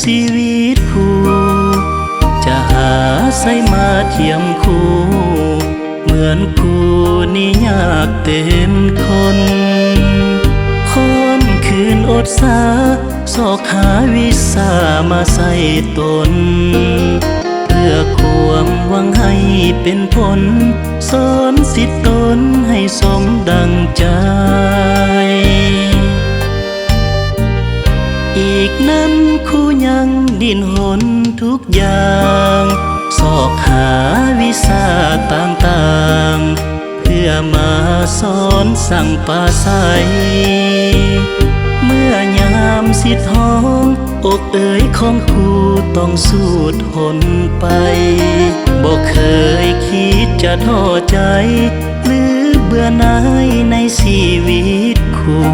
ชีวิตคู่จะหาใส่มาเทียมคู่เหมือนกูนี่ยากเต็มทนคนคืนอดสาสอกหาวิสามาใส่ตนเพื่อความหวังให้เป็นผลสอนสิทธิ์ตนให้สมดังใจอีกนั้นคู่ยังดิ้นหนทุกอย่างสอกหาวิสาต่างๆเพื่อมาสอนสั่งปาใสเมื่อยามสิท้องอกเอ๋ยของกูต้องสู้ทนไปบอกเคยคิดจะท้อใจหรือเบื่อหน่ายในชีวิตคู่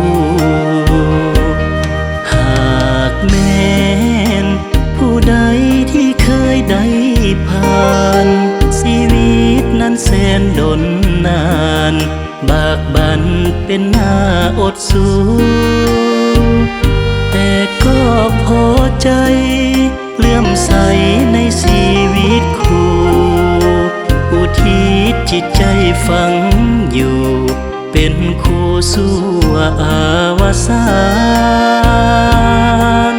หากแม้นผู้ใดที่เคยได้ผ่านชีวิตนั้นแสนดนนานบากบั่นเป็นหน้าอดสู้แต่ก็พอใจเลื่อมใสในชีวิตคู่อุทิศจิตใจฝังอยู่เป็นคู่สู้อาวสาน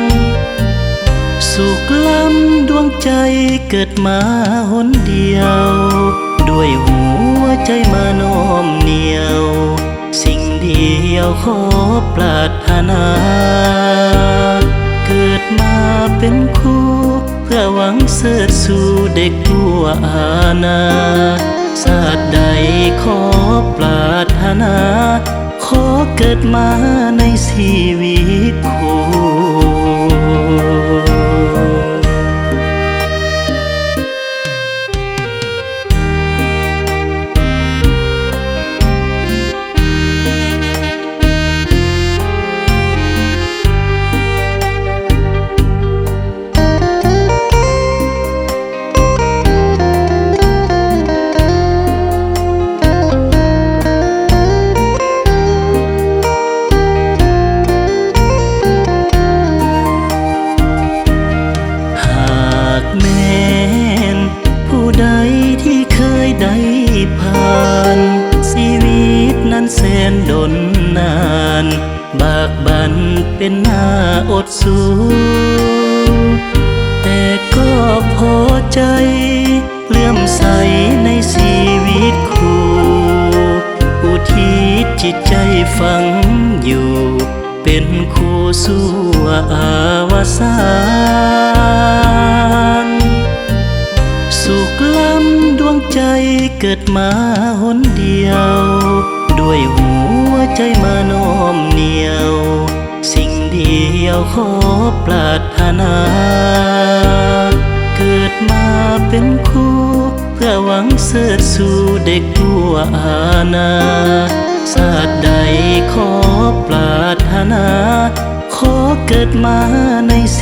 สุขล้ำดวงใจเกิดมาหนเดียวด้วยหัวใจมาน้อมเหนียวสิ่งเดียวขอปรารถนาเกิดมาเป็นคู่เพื่อหวังเสิร์ชสู่เด็กทั่วอาณาศาสตร์ใดขอปรารถนาขอเกิดมาในชีวิตคู่ได้ผ่านชีวิตนั้นแสนดนนานบากบั่นเป็นหน้าอดสู้แต่ก็พอใจเลื่อมใสในชีวิตคู่อุทิศจิตใจฝังอยู่เป็นคู่สู้อาวสานสุขล้ำดวงใจเกิดมาหนเดียวด้วยหัวใจมาน้อมเหนียวสิ่งเดียวขอปรารถนาเกิดมาเป็นคู่เพื่อหวังเสิร์ชสู่เด็กทั่วอาณาศาสตร์ใดขอปรารถนาขอเกิดมาในชี